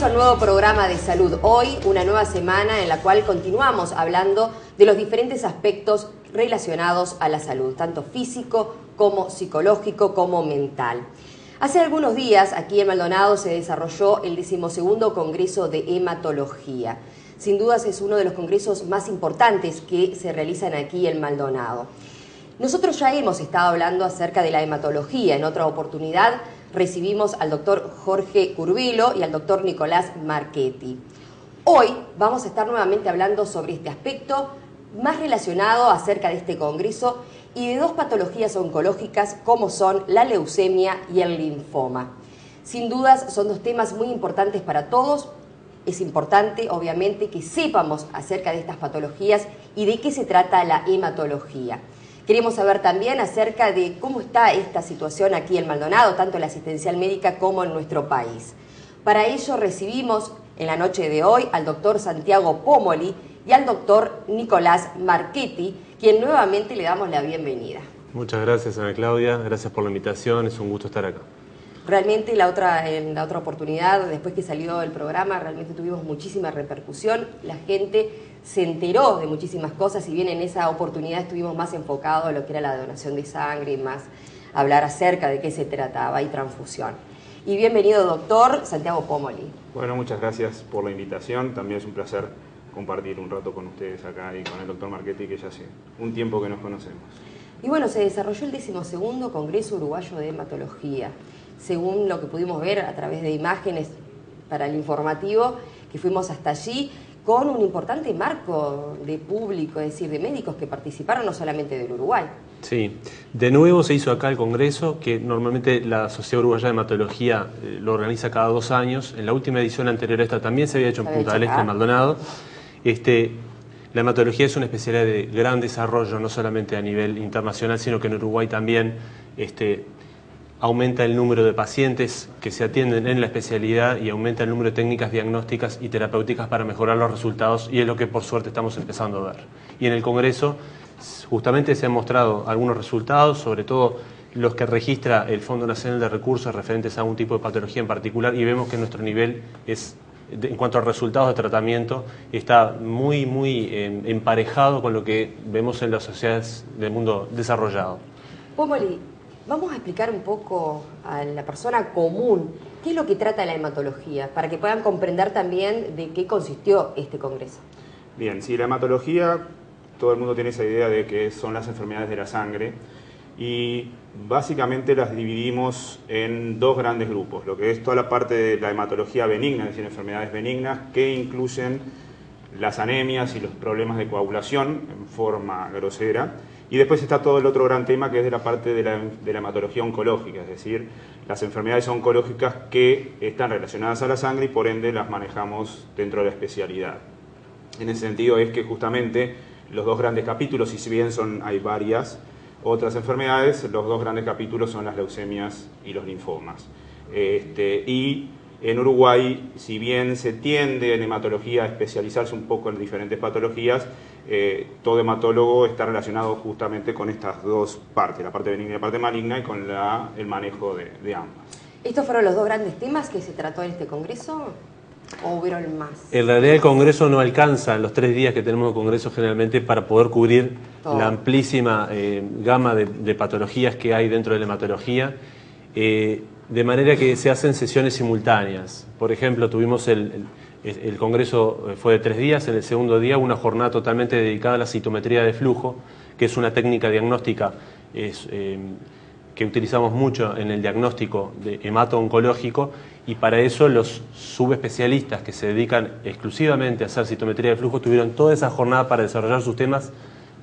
Bienvenidos al nuevo programa de salud. Hoy una nueva semana en la cual continuamos hablando de los diferentes aspectos relacionados a la salud, tanto físico como psicológico como mental. Hace algunos días aquí en Maldonado se desarrolló el 12º Congreso de Hematología. Sin dudas es uno de los congresos más importantes que se realizan aquí en Maldonado. Nosotros ya hemos estado hablando acerca de la hematología. En otra oportunidad recibimos al doctor Jorge Curvelo y al doctor Nicolás Marchetti. Hoy vamos a estar nuevamente hablando sobre este aspecto más relacionado acerca de este congreso y de dos patologías oncológicas como son la leucemia y el linfoma. Sin dudas son dos temas muy importantes para todos. Es importante, obviamente, que sepamos acerca de estas patologías y de qué se trata la hematología. Queremos saber también acerca de cómo está esta situación aquí en Maldonado, tanto en la asistencial médica como en nuestro país. Para ello recibimos en la noche de hoy al doctor Santiago Pomoli y al doctor Nicolás Marchetti, quien nuevamente le damos la bienvenida. Muchas gracias, Ana Claudia. Gracias por la invitación. Es un gusto estar acá. Realmente en la otra oportunidad, después que salió el programa, realmente tuvimos muchísima repercusión. La gente se enteró de muchísimas cosas, si bien en esa oportunidad estuvimos más enfocados en lo que era la donación de sangre y más hablar acerca de qué se trataba y transfusión. Y bienvenido, doctor Santiago Pomoli. Bueno, muchas gracias por la invitación. También es un placer compartir un rato con ustedes acá y con el doctor Marchetti, que ya hace un tiempo que nos conocemos. Y bueno, se desarrolló el 12º Congreso Uruguayo de Hematología. Según lo que pudimos ver a través de imágenes para el informativo, que fuimos hasta allí, con un importante marco de público, es decir, de médicos que participaron no solamente del Uruguay. Sí, de nuevo se hizo acá el congreso, que normalmente la Sociedad Uruguaya de Hematología lo organiza cada 2 años. En la última edición anterior a esta también se había hecho en Punta del Este, en Maldonado. La hematología es una especialidad de gran desarrollo, no solamente a nivel internacional, sino que en Uruguay también aumenta el número de pacientes que se atienden en la especialidad y aumenta el número de técnicas diagnósticas y terapéuticas para mejorar los resultados, y es lo que por suerte estamos empezando a ver. Y en el Congreso justamente se han mostrado algunos resultados, sobre todo los que registra el Fondo Nacional de Recursos referentes a un tipo de patología en particular, y vemos que nuestro nivel es, en cuanto a resultados de tratamiento, está muy emparejado con lo que vemos en las sociedades del mundo desarrollado. Pomoli, vamos a explicar un poco a la persona común qué es lo que trata la hematología, para que puedan comprender también de qué consistió este congreso. Bien, sí, la hematología, todo el mundo tiene esa idea de que son las enfermedades de la sangre, y básicamente las dividimos en dos grandes grupos, lo que es toda la parte de la hematología benigna, es decir, enfermedades benignas que incluyen las anemias y los problemas de coagulación en forma grosera, y después está todo el otro gran tema que es de la parte de la hematología oncológica, es decir, las enfermedades oncológicas que están relacionadas a la sangre y por ende las manejamos dentro de la especialidad. En ese sentido es que justamente los dos grandes capítulos, y si bien hay varias otras enfermedades, los dos grandes capítulos son las leucemias y los linfomas. Y en Uruguay, si bien se tiende en hematología a especializarse un poco en diferentes patologías, todo hematólogo está relacionado justamente con estas dos partes, la parte benigna y la parte maligna, y con el manejo de ambas. ¿Estos fueron los dos grandes temas que se trató en este congreso o hubieron más? En realidad el congreso no alcanza los 3 días que tenemos de congreso generalmente para poder cubrir la amplísima gama de patologías que hay dentro de la hematología, de manera que se hacen sesiones simultáneas. Por ejemplo, tuvimos el congreso fue de 3 días, en el segundo día una jornada totalmente dedicada a la citometría de flujo, que es una técnica diagnóstica que utilizamos mucho en el diagnóstico de hemato-oncológico, y para eso los subespecialistas que se dedican exclusivamente a hacer citometría de flujo tuvieron toda esa jornada para desarrollar sus temas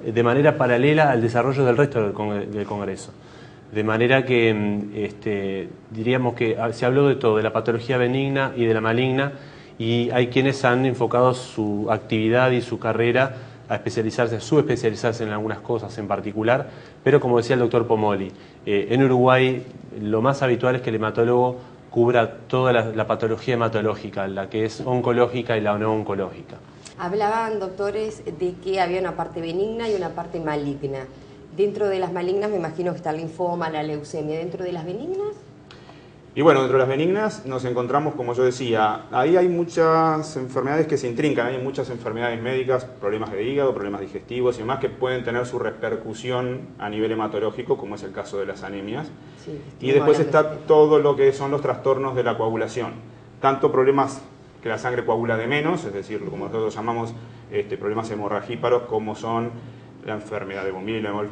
de manera paralela al desarrollo del resto del Congreso. De manera que diríamos que se habló de todo, de la patología benigna y de la maligna, y hay quienes han enfocado su actividad y su carrera a subespecializarse en algunas cosas en particular, pero como decía el doctor Pomoli, en Uruguay lo más habitual es que el hematólogo cubra toda la patología hematológica, la que es oncológica y la no oncológica. Hablaban, doctores, de que había una parte benigna y una parte maligna. Dentro de las malignas me imagino que está el linfoma, la leucemia. ¿Dentro de las benignas? Y bueno, dentro de las benignas nos encontramos, como yo decía, ahí hay muchas enfermedades que se intrincan, hay muchas enfermedades médicas, problemas de hígado, problemas digestivos y demás que pueden tener su repercusión a nivel hematológico, como es el caso de las anemias. Sí, y después está todo lo que son los trastornos de la coagulación, tanto problemas que la sangre coagula de menos, es decir, como nosotros llamamos problemas hemorragíparos, como son la enfermedad de Von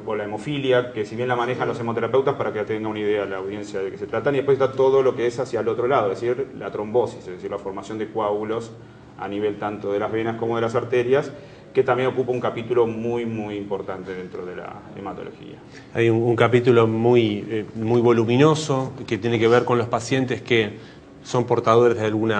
o la hemofilia, que si bien la manejan los hemoterapeutas para que tenga una idea la audiencia de qué se tratan, y después está todo lo que es hacia el otro lado, es decir, la trombosis, es decir, la formación de coágulos a nivel tanto de las venas como de las arterias, que también ocupa un capítulo muy importante dentro de la hematología. Hay un capítulo muy voluminoso que tiene que ver con los pacientes que son portadores de algún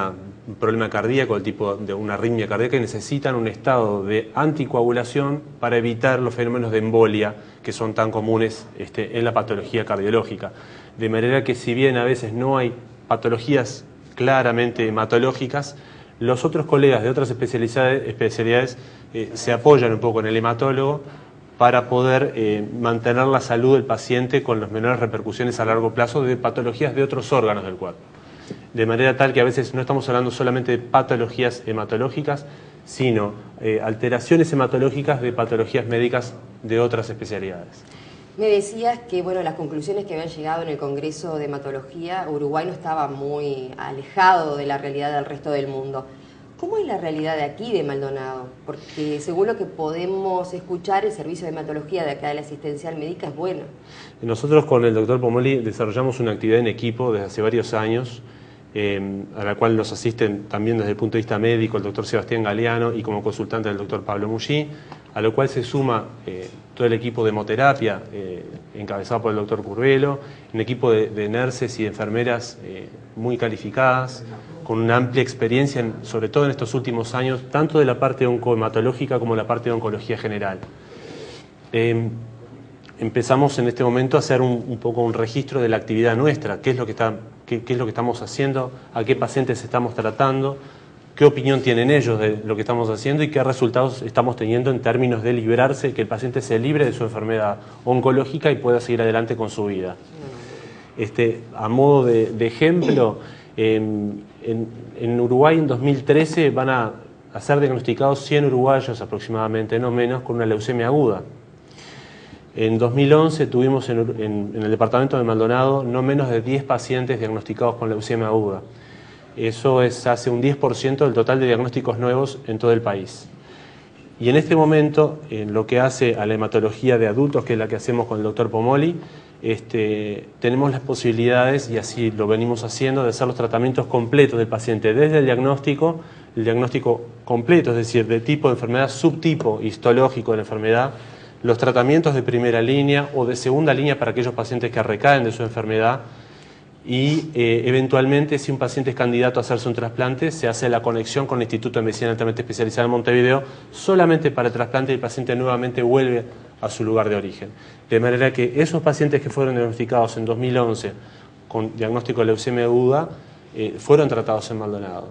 problema cardíaco, el tipo de una arritmia cardíaca, y necesitan un estado de anticoagulación para evitar los fenómenos de embolia que son tan comunes en la patología cardiológica. De manera que si bien a veces no hay patologías claramente hematológicas, los otros colegas de otras especialidades se apoyan un poco en el hematólogo para poder mantener la salud del paciente con las menores repercusiones a largo plazo de patologías de otros órganos del cuerpo. De manera tal que a veces no estamos hablando solamente de patologías hematológicas, sino alteraciones hematológicas de patologías médicas de otras especialidades. Me decías que las conclusiones que habían llegado en el Congreso de Hematología, Uruguay no estaba muy alejado de la realidad del resto del mundo. ¿Cómo es la realidad de aquí, de Maldonado? Porque según lo que podemos escuchar, el servicio de hematología de acá de la asistencial médica es bueno. Nosotros con el doctor Pomoli desarrollamos una actividad en equipo desde hace varios años, a la cual nos asisten también desde el punto de vista médico el doctor Sebastián Galeano y como consultante el doctor Pablo Mullí, a lo cual se suma todo el equipo de hemoterapia encabezado por el doctor Curvelo, un equipo de nurses y enfermeras muy calificadas, con una amplia experiencia, sobre todo en estos últimos años, tanto de la parte oncohematológica como de la parte de oncología general. Empezamos en este momento a hacer un poco un registro de la actividad nuestra, qué es lo que estamos haciendo, a qué pacientes estamos tratando, qué opinión tienen ellos de lo que estamos haciendo y qué resultados estamos teniendo en términos de librarse, que el paciente se libre de su enfermedad oncológica y pueda seguir adelante con su vida. A modo de ejemplo, en Uruguay en 2013 van a ser diagnosticados 100 uruguayos aproximadamente, no menos, con una leucemia aguda. En 2011 tuvimos en el departamento de Maldonado no menos de 10 pacientes diagnosticados con leucemia aguda. Eso hace un 10% del total de diagnósticos nuevos en todo el país. Y en este momento, en lo que hace a la hematología de adultos, que es la que hacemos con el doctor Pomoli, tenemos las posibilidades, y así lo venimos haciendo, de hacer los tratamientos completos del paciente, desde el diagnóstico completo, es decir, de tipo de enfermedad, subtipo histológico de la enfermedad, los tratamientos de primera línea o de segunda línea para aquellos pacientes que recaen de su enfermedad y eventualmente, si un paciente es candidato a hacerse un trasplante, se hace la conexión con el Instituto de Medicina Altamente Especializada en Montevideo solamente para el trasplante y el paciente nuevamente vuelve a su lugar de origen. De manera que esos pacientes que fueron diagnosticados en 2011 con diagnóstico de leucemia aguda fueron tratados en Maldonado.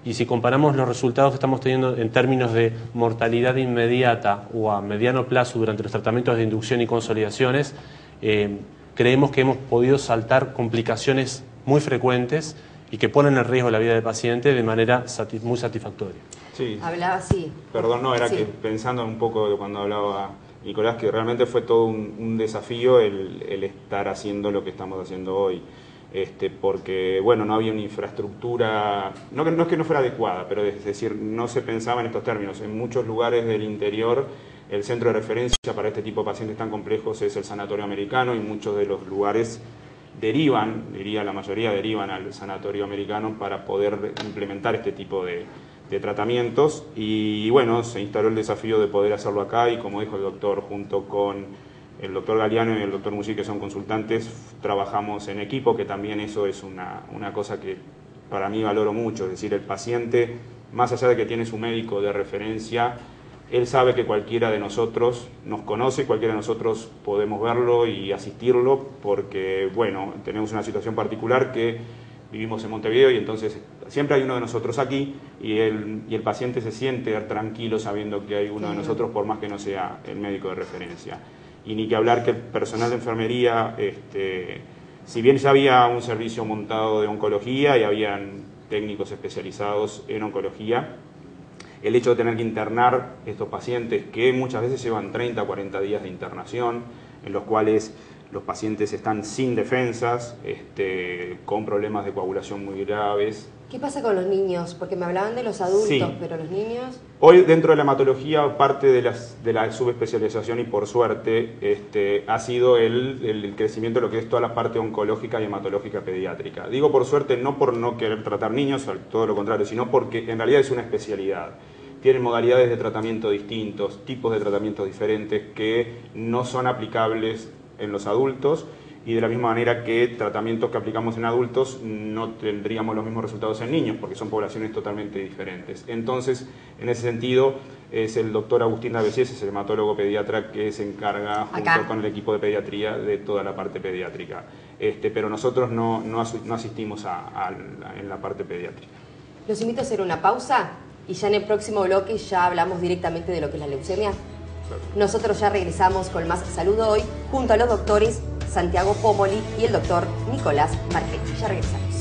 Y si comparamos los resultados que estamos teniendo en términos de mortalidad inmediata o a mediano plazo durante los tratamientos de inducción y consolidaciones, creemos que hemos podido saltar complicaciones muy frecuentes y que ponen en riesgo la vida del paciente de manera muy satisfactoria. Sí. Hablaba así. Perdón, no, era sí. Que pensando un poco cuando hablaba Nicolás, que realmente fue todo un desafío el estar haciendo lo que estamos haciendo hoy. Porque bueno, no había una infraestructura, no es que no fuera adecuada, pero es decir, no se pensaba en estos términos. En muchos lugares del interior el centro de referencia para este tipo de pacientes tan complejos es el Sanatorio Americano y muchos de los lugares derivan, diría la mayoría, derivan al Sanatorio Americano para poder implementar este tipo de tratamientos y bueno, se instaló el desafío de poder hacerlo acá y como dijo el doctor, junto con el doctor Galeano y el doctor Musi, que son consultantes, trabajamos en equipo, que también eso es una cosa que para mí valoro mucho, es decir, el paciente, más allá de que tiene su médico de referencia, él sabe que cualquiera de nosotros nos conoce, cualquiera de nosotros podemos verlo y asistirlo, porque, bueno, tenemos una situación particular que vivimos en Montevideo y entonces siempre hay uno de nosotros aquí y el paciente se siente tranquilo sabiendo que hay uno de nosotros, por más que no sea el médico de referencia. Y ni que hablar que el personal de enfermería Si bien ya había un servicio montado de oncología y habían técnicos especializados en oncología, el hecho de tener que internar estos pacientes que muchas veces llevan 30 o 40 días de internación, en los cuales los pacientes están sin defensas, con problemas de coagulación muy graves. ¿Qué pasa con los niños? Porque me hablaban de los adultos, Sí. pero los niños... Hoy dentro de la hematología, parte de la subespecialización y por suerte ha sido el crecimiento de lo que es toda la parte oncológica y hematológica pediátrica. Digo por suerte no por no querer tratar niños, todo lo contrario, sino porque en realidad es una especialidad. Tienen modalidades de tratamiento distintos, tipos de tratamientos diferentes que no son aplicables en los adultos, y de la misma manera que tratamientos que aplicamos en adultos no tendríamos los mismos resultados en niños, porque son poblaciones totalmente diferentes. Entonces, en ese sentido, es el doctor Agustín Lavesies, es el hematólogo pediatra que se encarga, junto con el equipo de pediatría, de toda la parte pediátrica. Pero nosotros no asistimos en la parte pediátrica. Los invito a hacer una pausa y ya en el próximo bloque ya hablamos directamente de lo que es la leucemia. Nosotros ya regresamos con más Salud Hoy, junto a los doctores Santiago Pomoli y el doctor Nicolás Marchetti. Ya regresamos.